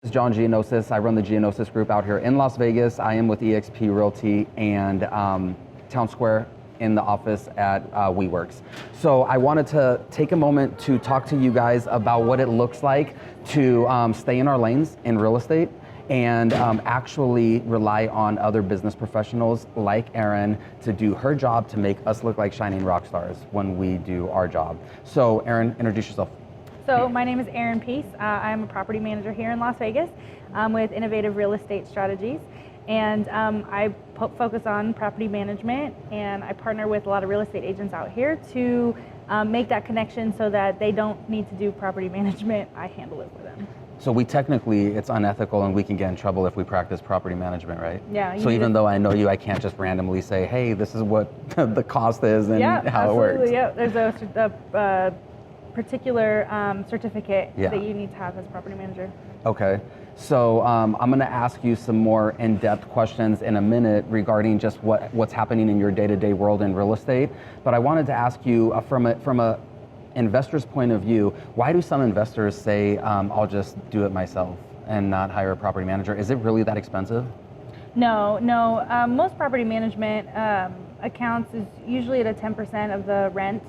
This is Gianniosis. I run the Gianniosis group out here in Las Vegas. I am with eXp Realty and Town Square in the office at WeWorks. So I wanted to take a moment to talk to you guys about what it looks like to stay in our lanes in real estate and actually rely on other business professionals like Erin to do her job to make us look like shining rock stars when we do our job. So Erin, introduce yourself. So my name is Erin Peace. I'm a property manager here in Las Vegas with Innovative Real Estate Strategies. And I focus on property management, and I partner with a lot of real estate agents out here to make that connection so that they don't need to do property management. I handle it for them. So it's unethical and we can get in trouble if we practice property management, right? Yeah. So even though I know you, I can't just randomly say, hey, this is what the cost is and how it works. Yeah, there's a particular certificate that you need to have as a property manager. Okay, so I'm going to ask you some more in-depth questions in a minute regarding just what's happening in your day-to-day world in real estate. But I wanted to ask you from a investor's point of view, why do some investors say, I'll just do it myself and not hire a property manager? Is it really that expensive? No. Most property management accounts is usually at 10% of the rent.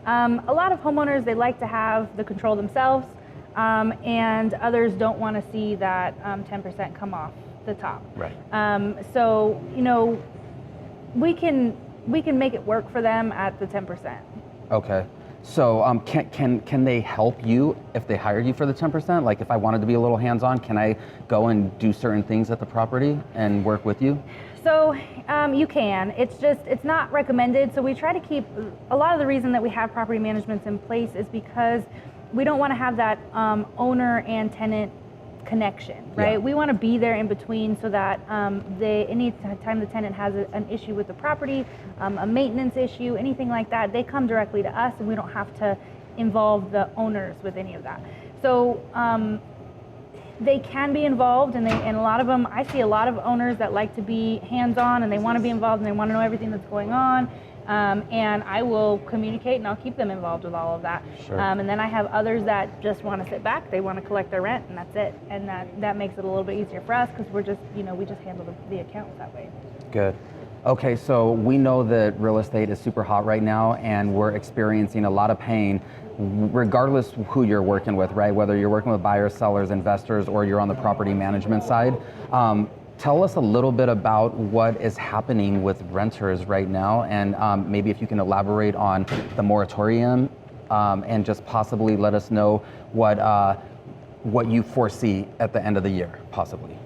A lot of homeowners, they like to have the control themselves, and others don't want to see that 10% come off the top. Right. So, we can make it work for them at the 10%. Okay. So can they help you if they hire you for the 10%? Like if I wanted to be a little hands-on, can I go and do certain things at the property and work with you? So you can. It's not recommended. So we try to keep, a lot of the reason that we have property managements in place is because we don't want to have that owner and tenant connection, right? Yeah. We want to be there in between so that any time the tenant has an issue with the property, a maintenance issue, anything like that, they come directly to us and we don't have to involve the owners with any of that. So they can be involved, and a lot of them, I see a lot of owners that like to be hands-on and they want to be involved and they want to know everything that's going on. And I will communicate and I'll keep them involved with all of that. Sure. And then I have others that just want to sit back, they want to collect their rent, and that's it. And that makes it a little bit easier for us because we just handle the accounts that way. Good. Okay, so we know that real estate is super hot right now and we're experiencing a lot of pain regardless who you're working with, right? Whether you're working with buyers, sellers, investors, or you're on the property management side. Tell us a little bit about what is happening with renters right now, and maybe if you can elaborate on the moratorium and just possibly let us know what you foresee at the end of the year, possibly.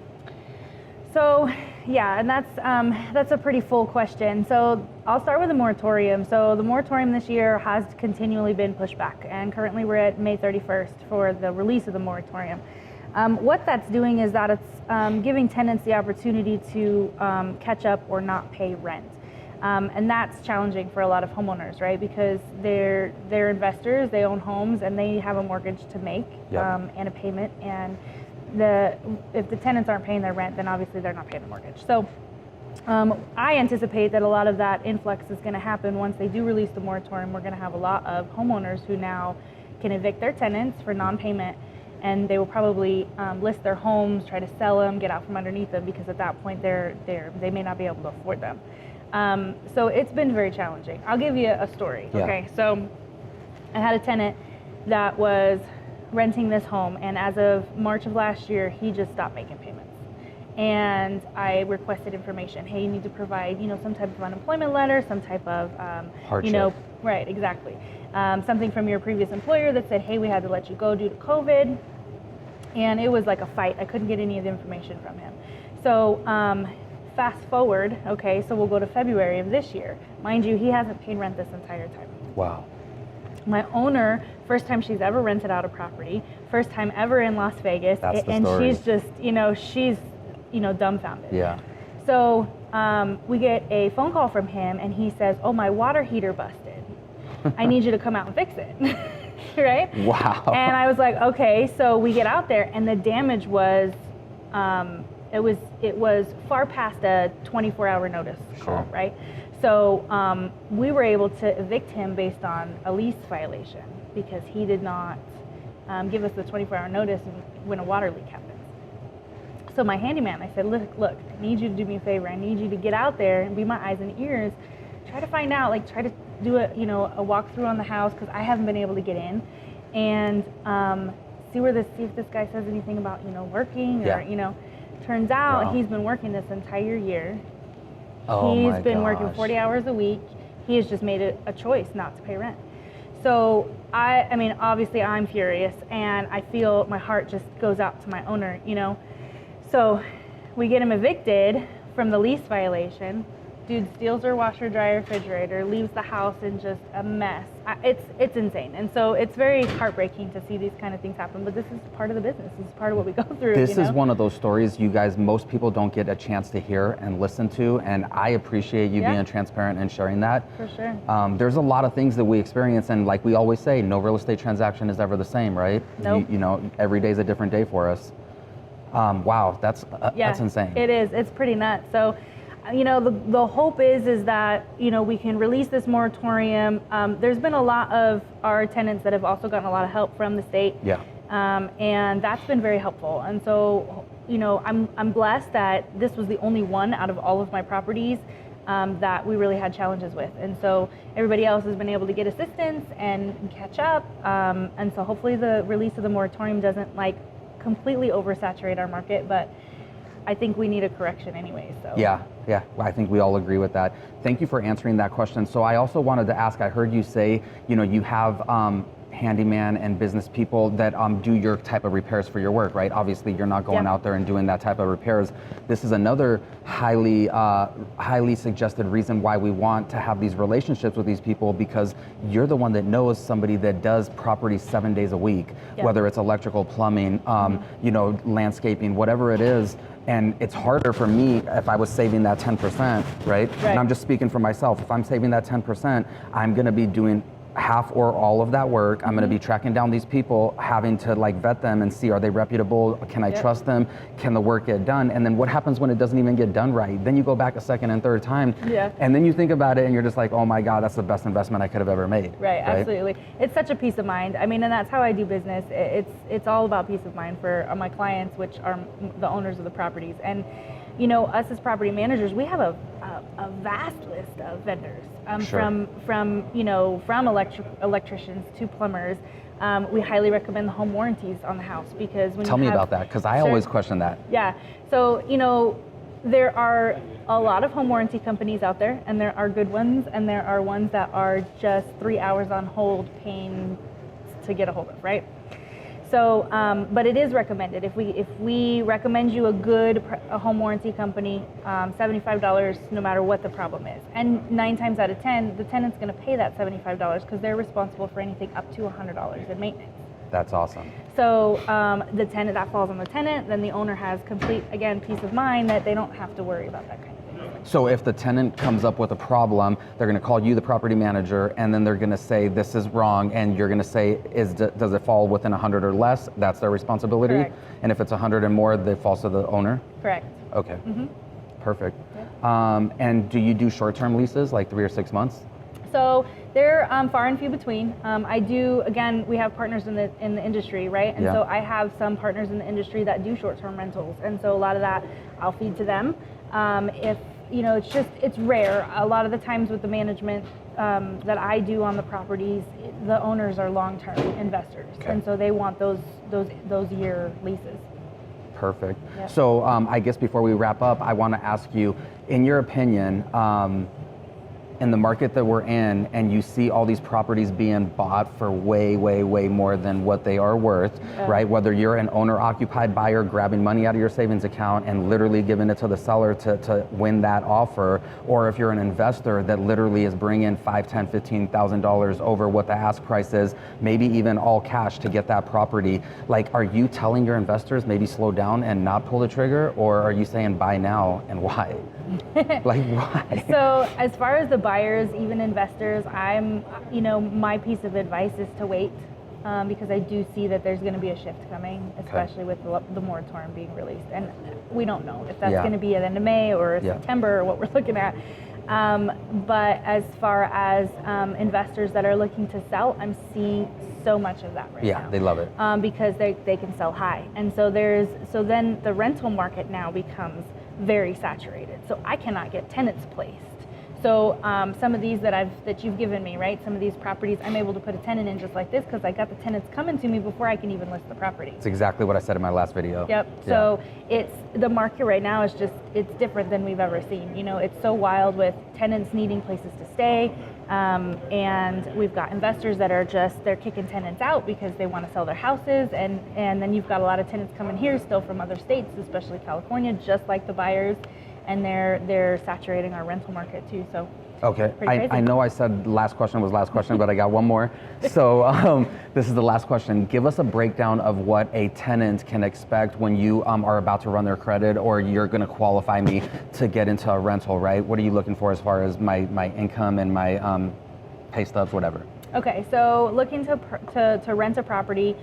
So, yeah, and that's a pretty full question. So I'll start with the moratorium. So the moratorium this year has continually been pushed back, and currently we're at May 31st for the release of the moratorium. What that's doing is that it's giving tenants the opportunity to catch up or not pay rent. And that's challenging for a lot of homeowners, right? Because they're investors, they own homes, and they have a mortgage to make. Yep. And a payment. And if the tenants aren't paying their rent, then obviously they're not paying the mortgage. So I anticipate that a lot of that influx is going to happen once they do release the moratorium. We're going to have a lot of homeowners who now can evict their tenants for non-payment, and they will probably list their homes, try to sell them, get out from underneath them, because at that point they may not be able to afford them. So it's been very challenging. I'll give you a story. Yeah. Okay, so I had a tenant that was renting this home, and as of March of last year, he just stopped making payments. And I requested information. Hey, you need to provide, some type of unemployment letter, some type of, hardship. Right, exactly. Something from your previous employer that said, hey, we had to let you go due to COVID. And it was like a fight. I couldn't get any of the information from him. So fast forward, okay, so we'll go to February of this year. Mind you, he hasn't paid rent this entire time. Wow. My owner, first time she's ever rented out a property, first time ever in Las Vegas, That's the and story. she's just, she's dumbfounded. Yeah. So we get a phone call from him, and he says, oh, my water heater busted. I need you to come out and fix it. Right? Wow. And I was like, okay. So we get out there, and the damage was, it was far past a 24-hour notice call, Sure. right? So we were able to evict him based on a lease violation because he did not give us the 24-hour notice when a water leak happens. So my handyman, I said, look, I need you to do me a favor. I need you to get out there and be my eyes and ears. Try to find out, like try to do a walkthrough on the house, because I haven't been able to get in, and see if this guy says anything about working, or Turns out he's been working this entire year. He's been working 40 hours a week. He has just made a choice not to pay rent. So I mean, obviously I'm furious, and I feel my heart just goes out to my owner, So we get him evicted from the lease violation. Dude steals our washer, dryer, refrigerator, leaves the house in just a mess. It's insane. And so it's very heartbreaking to see these kind of things happen, but this is part of the business. This is part of what we go through. This is one of those stories most people don't get a chance to hear and listen to, and I appreciate you being transparent and sharing that. For sure. There's a lot of things that we experience, and like we always say, no real estate transaction is ever the same, right? Nope. Every day is a different day for us. Wow, that's insane. It is. It's pretty nuts. So, the hope is that, we can release this moratorium. There's been a lot of our tenants that have also gotten a lot of help from the state. Yeah. And that's been very helpful. And so, I'm blessed that this was the only one out of all of my properties that we really had challenges with. And so everybody else has been able to get assistance and catch up. And so hopefully the release of the moratorium doesn't completely oversaturate our market, but I think we need a correction anyway. So yeah, I think we all agree with that. Thank you for answering that question. So I also wanted to ask, I heard you say, you have handyman and business people that do your type of repairs for your work, right? Obviously, you're not going out there and doing that type of repairs. This is another highly suggested reason why we want to have these relationships with these people, because you're the one that knows somebody that does properties 7 days a week, whether it's electrical, plumbing, landscaping, whatever it is. And it's harder for me if I was saving that 10%, right? And I'm just speaking for myself. If I'm saving that 10%, I'm going to be doing half or all of that work. I'm going to be tracking down these people, having to vet them and see, are they reputable? Can I trust them? Can the work get done? And then what happens when it doesn't even get done right? Then you go back a second and third time. And then you think about it and you're just like, oh my God, that's the best investment I could have ever made. Right, absolutely. It's such a peace of mind. I mean, and that's how I do business. It's all about peace of mind for my clients, which are the owners of the properties. And us as property managers, we have a vast list of vendors, from electricians to plumbers. We highly recommend the home warranties on the house, because when Tell me about that, because I always question that. Yeah, so there are a lot of home warranty companies out there, and there are good ones, and there are ones that are just 3 hours on hold paying to get a hold of, right? So, but it is recommended. If we recommend you a home warranty company, $75 no matter what the problem is. And 9 times out of 10, the tenant's going to pay that $75 because they're responsible for anything up to $100 in maintenance. That's awesome. So the tenant, that falls on the tenant, then the owner has complete, again, peace of mind that they don't have to worry about that kind of thing. So if the tenant comes up with a problem, they're going to call you, the property manager, and then they're going to say, this is wrong, and you're going to say, does it fall within 100 or less? That's their responsibility? Correct. And if it's 100 and more, it falls to the owner? Correct. Okay. Perfect. Yeah. And do you do short-term leases, like 3 or 6 months? So they're far and few between. I do, again, we have partners in the industry, right? And so I have some partners in the industry that do short-term rentals. And so a lot of that I'll feed to them. It's rare. A lot of the times with the management that I do on the properties, the owners are long-term investors. Okay. And so they want those year leases. Perfect. Yep. So I guess before we wrap up, I want to ask you, in your opinion, in the market that we're in, and you see all these properties being bought for way, way, way more than what they are worth, right? Whether you're an owner-occupied buyer grabbing money out of your savings account and literally giving it to the seller to win that offer, or if you're an investor that literally is bringing $5,000, $10,000, $15,000 over what the ask price is, maybe even all cash to get that property. Are you telling your investors maybe slow down and not pull the trigger, or are you saying buy now, and why? Why? So as far as the buyers, even investors, my piece of advice is to wait, because I do see that there's going to be a shift coming, especially with the moratorium being released. And we don't know if that's going to be at the end of May or September or what we're looking at. But as far as investors that are looking to sell, I'm seeing so much of that right now. Yeah, they love it. Because they can sell high. And so then the rental market now becomes very saturated. So I cannot get tenants placed. So some of these that you've given me, right? Some of these properties, I'm able to put a tenant in just like this because I got the tenants coming to me before I can even list the property. It's exactly what I said in my last video. Yep. Yeah. So the market right now is it's different than we've ever seen. You know, it's so wild with tenants needing places to stay, and we've got investors that are they're kicking tenants out because they want to sell their houses, and then you've got a lot of tenants coming here still from other states, especially California, just like the buyers. And they're saturating our rental market too. So okay, crazy. I know I said last question was last question, but I got one more. So this is the last question. Give us a breakdown of what a tenant can expect when you are about to run their credit, or you're going to qualify me to get into a rental, right? What are you looking for as far as my income and my pay stubs, whatever? Okay, so looking to rent a property,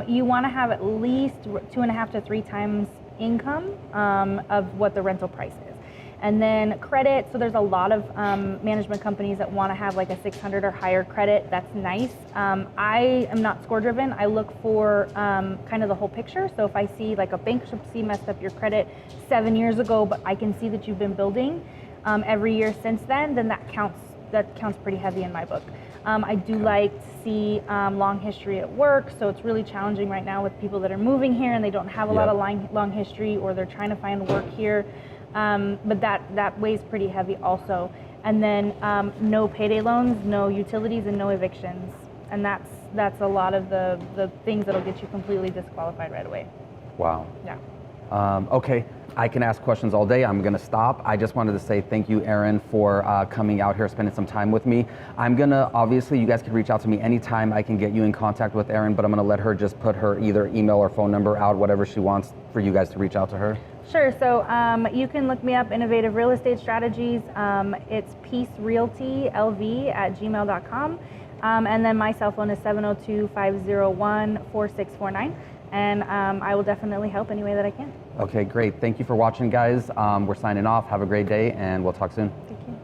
you want to have at least 2.5 to 3 times income of what the rental price is. And then credit, so there's a lot of management companies that want to have like a 600 or higher credit. That's nice. I am not score driven. I look for kind of the whole picture. So if I see like a bankruptcy messed up your credit 7 years ago, but I can see that you've been building every year since then that counts pretty heavy in my book. I do like to see long history at work, so it's really challenging right now with people that are moving here and they don't have a lot of long history, or they're trying to find work here. But that weighs pretty heavy also. And then no payday loans, no utilities, and no evictions. And that's a lot of the things that'll get you completely disqualified right away. Wow. Yeah. Okay. I can ask questions all day. I'm going to stop. I just wanted to say thank you, Erin, for coming out here, spending some time with me. I'm going to, obviously, you guys can reach out to me anytime. I can get you in contact with Erin, but I'm going to let her just put her either email or phone number out, whatever she wants for you guys to reach out to her. Sure. So you can look me up, Innovative Real Estate Strategies. It's peacerealtylv@gmail.com. And then my cell phone is 702-501-4649. And I will definitely help any way that I can. Okay, great. Thank you for watching, guys. We're signing off. Have a great day, and we'll talk soon. Thank you.